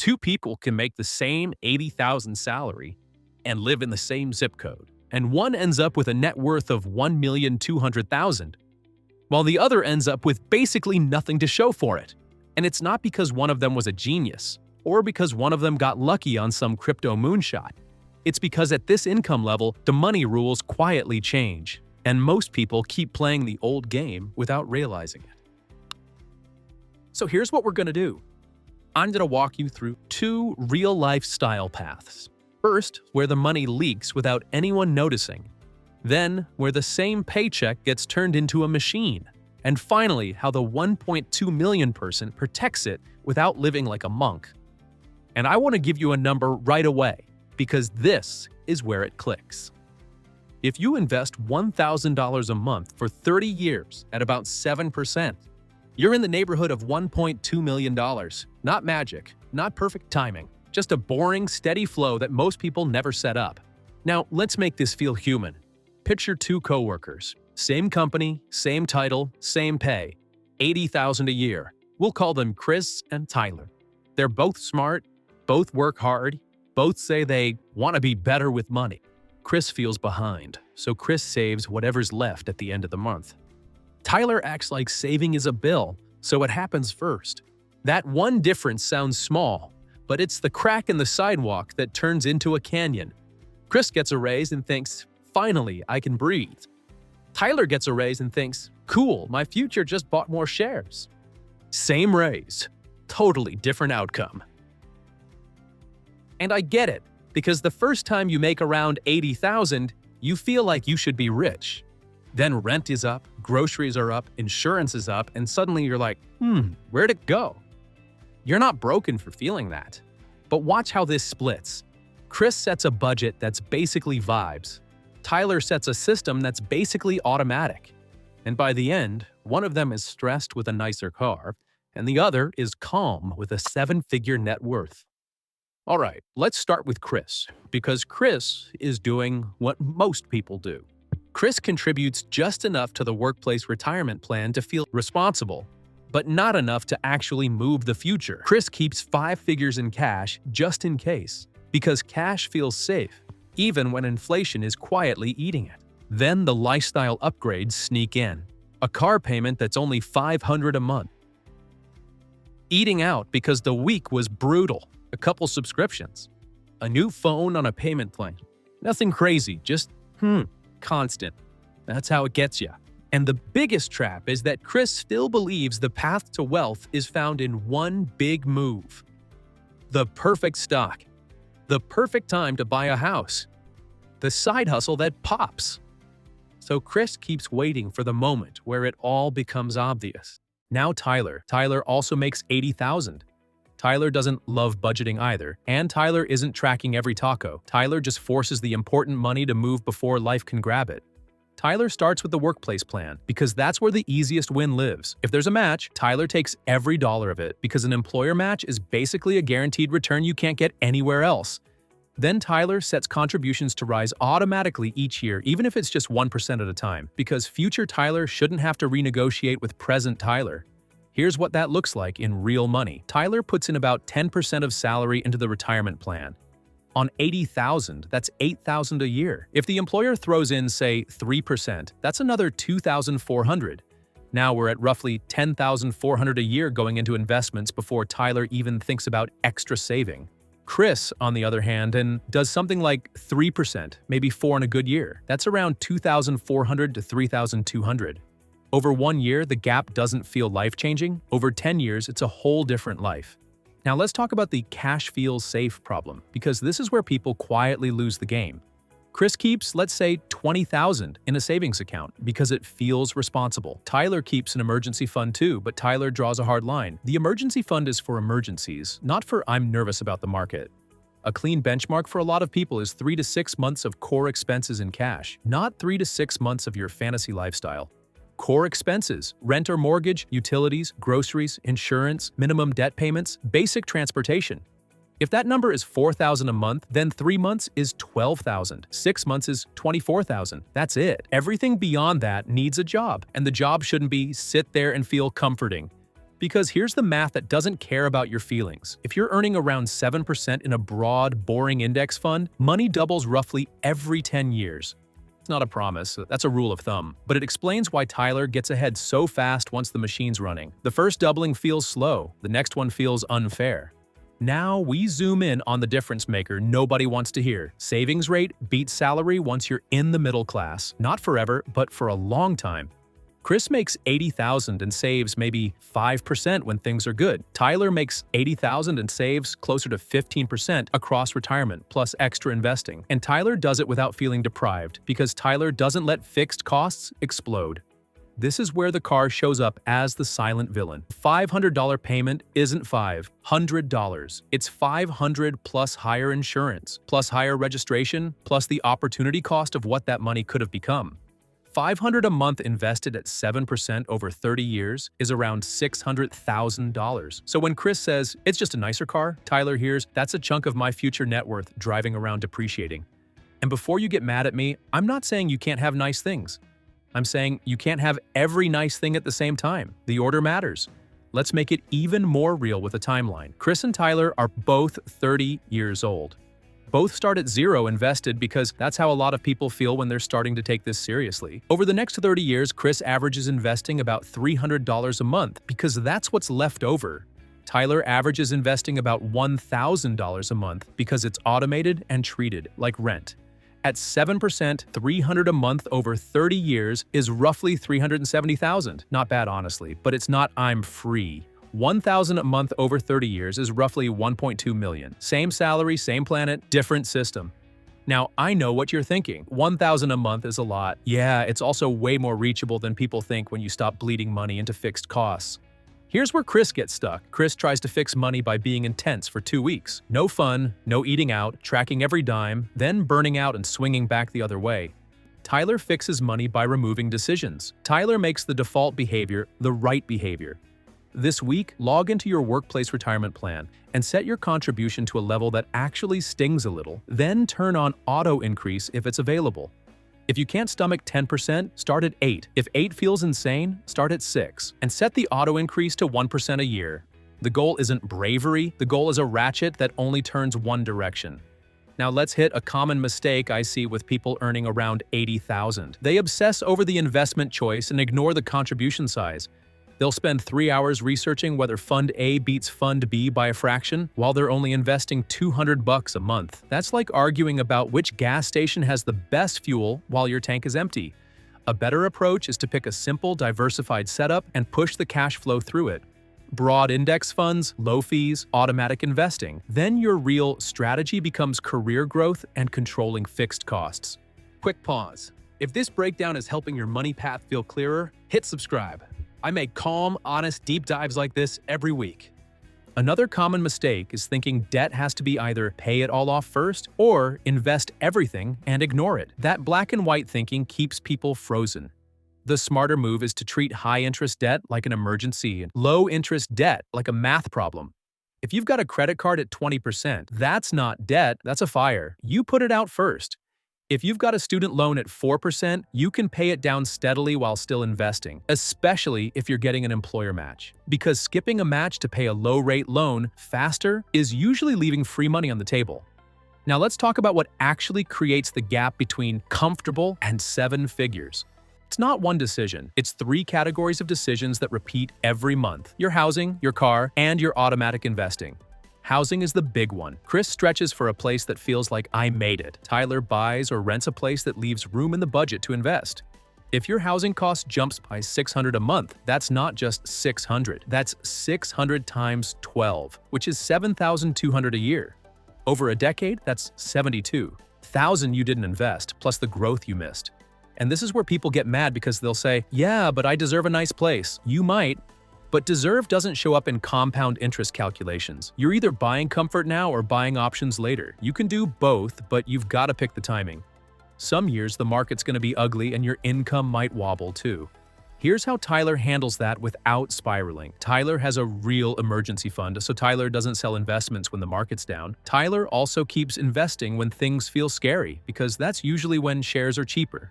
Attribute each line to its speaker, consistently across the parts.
Speaker 1: Two people can make the same 80,000 salary and live in the same zip code, and one ends up with a net worth of 1,200,000, while the other ends up with basically nothing to show for it. And it's not because one of them was a genius, or because one of them got lucky on some crypto moonshot. It's because at this income level, the money rules quietly change, and most people keep playing the old game without realizing it. So here's what we're gonna do. I'm gonna walk you through two real-life style paths. First, where the money leaks without anyone noticing. Then, where the same paycheck gets turned into a machine. And finally, how the 1.2 million person protects it without living like a monk. And I want to give you a number right away, because this is where it clicks. If you invest $1,000 a month for 30 years at about 7%, you're in the neighborhood of $1.2 million. Not magic, not perfect timing, just a boring, steady flow that most people never set up. Now, let's make this feel human. Picture two coworkers. Same company, same title, same pay. $80,000 a year. We'll call them Chris and Tyler. They're both smart, both work hard, both say they want to be better with money. Chris feels behind, so Chris saves whatever's left at the end of the month. Tyler acts like saving is a bill, so it happens first. That one difference sounds small, but it's the crack in the sidewalk that turns into a canyon. Chris gets a raise and thinks, finally, I can breathe. Tyler gets a raise and thinks, cool, my future just bought more shares. Same raise, totally different outcome. And I get it, because the first time you make around 80,000, you feel like you should be rich. Then rent is up, groceries are up, insurance is up, and suddenly you're like, where'd it go? You're not broken for feeling that. But watch how this splits. Chris sets a budget that's basically vibes. Tyler sets a system that's basically automatic. And by the end, one of them is stressed with a nicer car, and the other is calm with a 7-figure net worth. All right, let's start with Chris, because Chris is doing what most people do. Chris contributes just enough to the workplace retirement plan to feel responsible, but not enough to actually move the future. Chris keeps 5 figures in cash just in case, because cash feels safe, even when inflation is quietly eating it. Then the lifestyle upgrades sneak in. A car payment that's only $500 a month. Eating out because the week was brutal. A couple subscriptions. A new phone on a payment plan. Nothing crazy, just, constant. That's how it gets you. And the biggest trap is that Chris still believes the path to wealth is found in one big move. The perfect stock. The perfect time to buy a house. The side hustle that pops. So Chris keeps waiting for the moment where it all becomes obvious. Now Tyler. Tyler also makes $80,000. Tyler doesn't love budgeting either, and Tyler isn't tracking every taco. Tyler just forces the important money to move before life can grab it. Tyler starts with the workplace plan, because that's where the easiest win lives. If there's a match, Tyler takes every dollar of it, because an employer match is basically a guaranteed return you can't get anywhere else. Then Tyler sets contributions to rise automatically each year, even if it's just 1% at a time, because future Tyler shouldn't have to renegotiate with present Tyler. Here's what that looks like in real money. Tyler puts in about 10% of salary into the retirement plan. On $80,000, that's $8,000 a year. If the employer throws in, say, 3%, that's another $2,400. Now we're at roughly $10,400 a year going into investments before Tyler even thinks about extra saving. Chris, on the other hand, does something like 3%, maybe 4% in a good year. That's around $2,400 to $3,200. Over 1 year, the gap doesn't feel life-changing. Over 10 years, it's a whole different life. Now let's talk about the cash feels safe problem, because this is where people quietly lose the game. Chris keeps, let's say, $20,000 in a savings account because it feels responsible. Tyler keeps an emergency fund too, but Tyler draws a hard line. The emergency fund is for emergencies, not for I'm nervous about the market. A clean benchmark for a lot of people is 3 to 6 months of core expenses in cash, not 3 to 6 months of your fantasy lifestyle. Core expenses, rent or mortgage, utilities, groceries, insurance, minimum debt payments, basic transportation. If that number is $4,000 a month, then 3 months is $12,000. 6 months is $24,000. That's it. Everything beyond that needs a job, and the job shouldn't be sit there and feel comforting. Because here's the math that doesn't care about your feelings. If you're earning around 7% in a broad, boring index fund, money doubles roughly every 10 years. It's not a promise, that's a rule of thumb. But it explains why Tyler gets ahead so fast once the machine's running. The first doubling feels slow, the next one feels unfair. Now we zoom in on the difference maker nobody wants to hear. Savings rate beats salary once you're in the middle class. Not forever, but for a long time. Chris makes $80,000 and saves maybe 5% when things are good. Tyler makes $80,000 and saves closer to 15% across retirement, plus extra investing. And Tyler does it without feeling deprived, because Tyler doesn't let fixed costs explode. This is where the car shows up as the silent villain. $500 payment isn't $500. It's $500 plus higher insurance, plus higher registration, plus the opportunity cost of what that money could have become. $500 a month invested at 7% over 30 years is around $600,000. So when Chris says, it's just a nicer car, Tyler hears, that's a chunk of my future net worth driving around depreciating. And before you get mad at me, I'm not saying you can't have nice things. I'm saying you can't have every nice thing at the same time. The order matters. Let's make it even more real with a timeline. Chris and Tyler are both 30 years old. Both start at zero invested because that's how a lot of people feel when they're starting to take this seriously. Over the next 30 years, Chris averages investing about $300 a month because that's what's left over. Tyler averages investing about $1,000 a month because it's automated and treated like rent. At 7%, $300 a month over 30 years is roughly $370,000. Not bad, honestly, but it's not I'm free. $1,000 a month over 30 years is roughly $1.2 million. Same salary, same planet, different system. Now, I know what you're thinking. $1,000 a month is a lot. Yeah, it's also way more reachable than people think when you stop bleeding money into fixed costs. Here's where Chris gets stuck. Chris tries to fix money by being intense for 2 weeks. No fun, no eating out, tracking every dime, then burning out and swinging back the other way. Tyler fixes money by removing decisions. Tyler makes the default behavior the right behavior. This week, log into your workplace retirement plan and set your contribution to a level that actually stings a little, then turn on auto increase if it's available. If you can't stomach 10%, start at 8. If 8 feels insane, start at 6. And set the auto increase to 1% a year. The goal isn't bravery, the goal is a ratchet that only turns one direction. Now let's hit a common mistake I see with people earning around $80,000. They obsess over the investment choice and ignore the contribution size. They'll spend 3 hours researching whether Fund A beats Fund B by a fraction, while they're only investing $200 a month. That's like arguing about which gas station has the best fuel while your tank is empty. A better approach is to pick a simple, diversified setup and push the cash flow through it. Broad index funds, low fees, automatic investing. Then your real strategy becomes career growth and controlling fixed costs. Quick pause. If this breakdown is helping your money path feel clearer, hit subscribe. I make calm, honest deep dives like this every week. Another common mistake is thinking debt has to be either pay it all off first or invest everything and ignore it. That black and white thinking keeps people frozen. The smarter move is to treat high-interest debt like an emergency and low-interest debt like a math problem. If you've got a credit card at 20%, that's not debt, that's a fire. You put it out first. If you've got a student loan at 4%, you can pay it down steadily while still investing, especially if you're getting an employer match. Because skipping a match to pay a low-rate loan faster is usually leaving free money on the table. Now let's talk about what actually creates the gap between comfortable and 7 figures. It's not one decision, it's 3 categories of decisions that repeat every month: your housing, your car, and your automatic investing. Housing is the big one. Chris stretches for a place that feels like I made it. Tyler buys or rents a place that leaves room in the budget to invest. If your housing cost jumps by $600 a month, that's not just $600. That's 600 times 12, which is $7,200 a year. Over a decade, that's $72,000 you didn't invest, plus the growth you missed. And this is where people get mad because they'll say, yeah, but I deserve a nice place. You might. But deserve doesn't show up in compound interest calculations. You're either buying comfort now or buying options later. You can do both, but you've got to pick the timing. Some years the market's going to be ugly and your income might wobble too. Here's how Tyler handles that without spiraling. Tyler has a real emergency fund, so Tyler doesn't sell investments when the market's down. Tyler also keeps investing when things feel scary, because that's usually when shares are cheaper.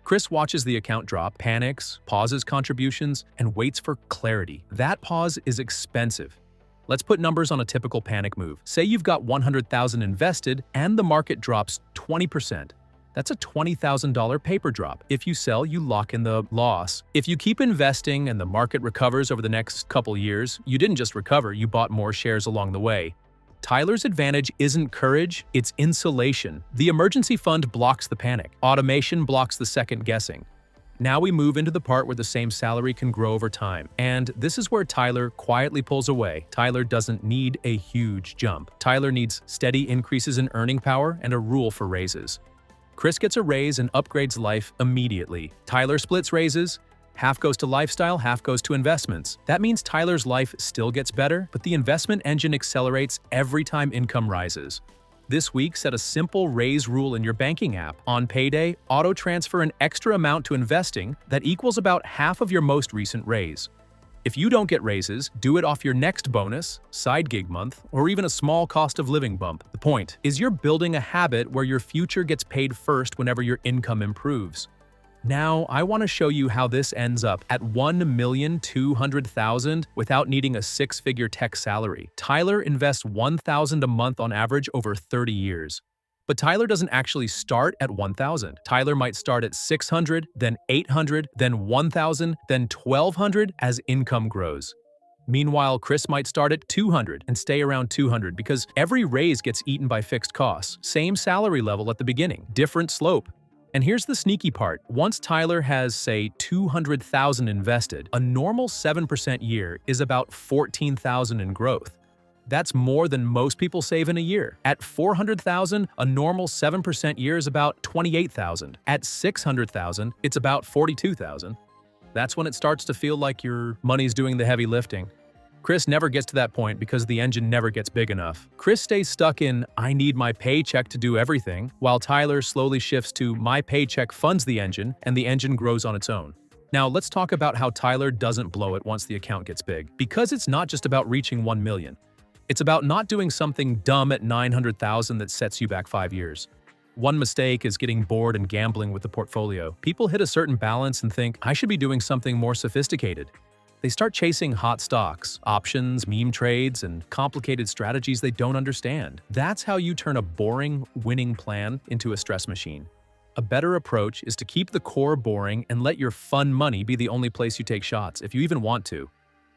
Speaker 1: Chris watches the account drop, panics, pauses contributions, and waits for clarity. That pause is expensive. Let's put numbers on a typical panic move. Say you've got $100,000 invested and the market drops 20%. That's a $20,000 paper drop. If you sell, you lock in the loss. If you keep investing and the market recovers over the next couple years, you didn't just recover, you bought more shares along the way. Tyler's advantage isn't courage, it's insulation. The emergency fund blocks the panic. Automation blocks the second guessing. Now we move into the part where the same salary can grow over time. And this is where Tyler quietly pulls away. Tyler doesn't need a huge jump. Tyler needs steady increases in earning power and a rule for raises. Chris gets a raise and upgrades life immediately. Tyler splits raises. Half goes to lifestyle, half goes to investments. That means Tyler's life still gets better, but the investment engine accelerates every time income rises. This week, set a simple raise rule in your banking app. On payday, auto-transfer an extra amount to investing that equals about half of your most recent raise. If you don't get raises, do it off your next bonus, side gig month, or even a small cost of living bump. The point is you're building a habit where your future gets paid first whenever your income improves. Now, I want to show you how this ends up at $1,200,000 without needing a six-figure tech salary. Tyler invests $1,000 a month on average over 30 years. But Tyler doesn't actually start at $1,000. Tyler might start at $600, then $800, then $1,000, then $1,200 as income grows. Meanwhile, Chris might start at $200 and stay around $200 because every raise gets eaten by fixed costs. Same salary level at the beginning, different slope. And here's the sneaky part. Once Tyler has, say, $200,000 invested, a normal 7% year is about $14,000 in growth. That's more than most people save in a year. At $400,000, a normal 7% year is about $28,000. At $600,000, it's about $42,000. That's when it starts to feel like your money's doing the heavy lifting. Chris never gets to that point because the engine never gets big enough. Chris stays stuck in, I need my paycheck to do everything, while Tyler slowly shifts to, my paycheck funds the engine, and the engine grows on its own. Now, let's talk about how Tyler doesn't blow it once the account gets big. Because it's not just about reaching 1 million. It's about not doing something dumb at $900,000 that sets you back 5 years. One mistake is getting bored and gambling with the portfolio. People hit a certain balance and think, I should be doing something more sophisticated. They start chasing hot stocks, options, meme trades, and complicated strategies they don't understand. That's how you turn a boring, winning plan into a stress machine. A better approach is to keep the core boring and let your fun money be the only place you take shots, if you even want to.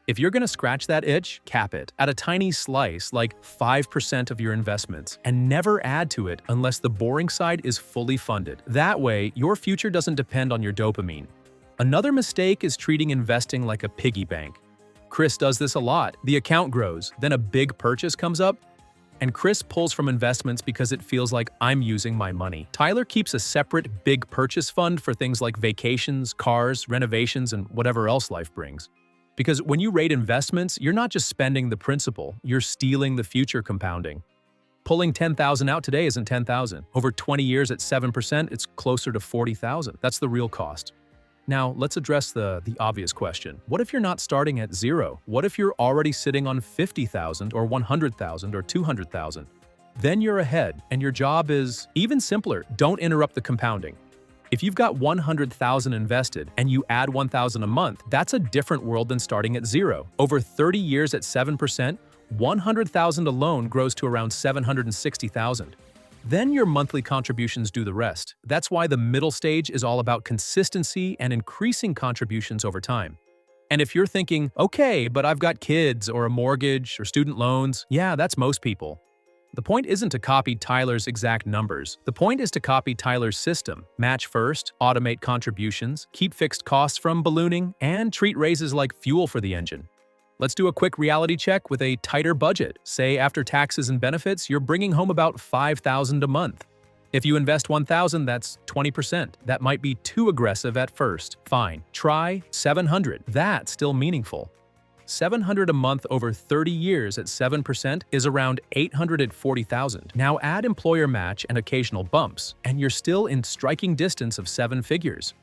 Speaker 1: If you're going to scratch that itch, cap it at a tiny slice like 5% of your investments and never add to it unless the boring side is fully funded. That way, your future doesn't depend on your dopamine. Another mistake is treating investing like a piggy bank. Chris does this a lot. The account grows, then a big purchase comes up, and Chris pulls from investments because it feels like I'm using my money. Tyler keeps a separate big purchase fund for things like vacations, cars, renovations, and whatever else life brings. Because when you rate investments, you're not just spending the principal, you're stealing the future compounding. Pulling $10,000 out today isn't $10,000. Over 20 years at 7%, it's closer to $40,000. That's the real cost. Now, let's address the obvious question. What if you're not starting at zero? What if you're already sitting on $50,000 or $100,000 or $200,000? Then you're ahead, and your job is even simpler. Don't interrupt the compounding. If you've got $100,000 invested and you add $1,000 a month, that's a different world than starting at zero. Over 30 years at 7%, $100,000 alone grows to around $760,000. Then your monthly contributions do the rest. That's why the middle stage is all about consistency and increasing contributions over time. And if you're thinking, okay, but I've got kids or a mortgage or student loans, yeah, that's most people. The point isn't to copy Tyler's exact numbers. The point is to copy Tyler's system. Match first, automate contributions, keep fixed costs from ballooning, and treat raises like fuel for the engine. Let's do a quick reality check with a tighter budget. Say after taxes and benefits, you're bringing home about $5,000 a month. If you invest $1,000, that's 20%. That might be too aggressive at first. Fine. Try $700. That's still meaningful. $700 a month over 30 years at 7% is around $840,000. Now add employer match and occasional bumps, and you're still in striking distance of 7 figures.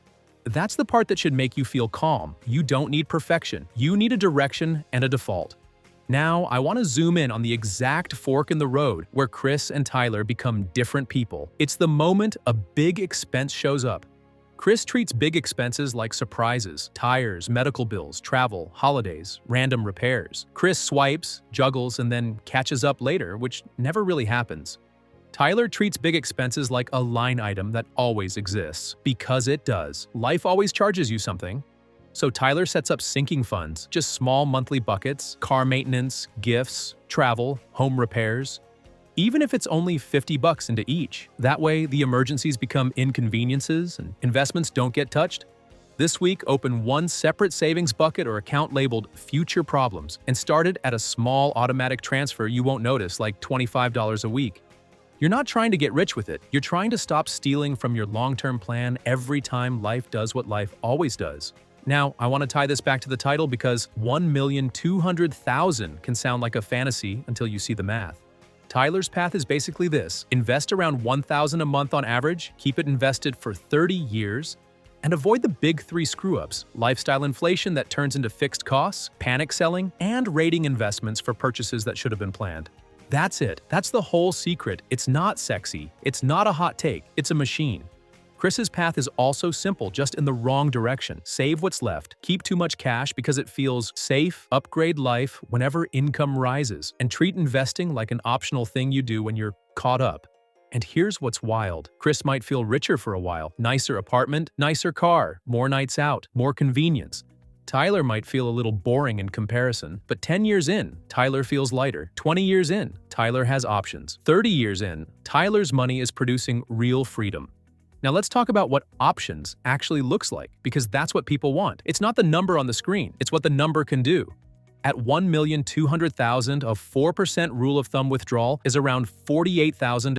Speaker 1: That's the part that should make you feel calm. You don't need perfection. You need a direction and a default. Now, I want to zoom in on the exact fork in the road where Chris and Tyler become different people. It's the moment a big expense shows up. Chris treats big expenses like surprises, tires, medical bills, travel, holidays, random repairs. Chris swipes, juggles, and then catches up later, which never really happens. Tyler treats big expenses like a line item that always exists, because it does. Life always charges you something. So Tyler sets up sinking funds, just small monthly buckets, car maintenance, gifts, travel, home repairs. Even if it's only $50 into each. That way, the emergencies become inconveniences and investments don't get touched. This week, open one separate savings bucket or account labeled Future Problems and start it at a small automatic transfer you won't notice, like $25 a week. You're not trying to get rich with it. You're trying to stop stealing from your long-term plan every time life does what life always does. Now, I want to tie this back to the title because 1,200,000 can sound like a fantasy until you see the math. Tyler's path is basically this: invest around $1,000 a month on average, keep it invested for 30 years, and avoid the big three screw-ups: lifestyle inflation that turns into fixed costs, panic selling, and rating investments for purchases that should have been planned. That's it. That's the whole secret. It's not sexy. It's not a hot take. It's a machine. Chris's path is also simple, just in the wrong direction. Save what's left, keep too much cash because it feels safe, upgrade life whenever income rises, and treat investing like an optional thing you do when you're caught up. And here's what's wild. Chris might feel richer for a while. Nicer apartment, nicer car, more nights out, more convenience. Tyler might feel a little boring in comparison, but 10 years in, Tyler feels lighter. 20 years in, Tyler has options. 30 years in, Tyler's money is producing real freedom. Now let's talk about what options actually looks like, because that's what people want. It's not the number on the screen, it's what the number can do. At 1,200,000, a 4% rule of thumb withdrawal is around $48,000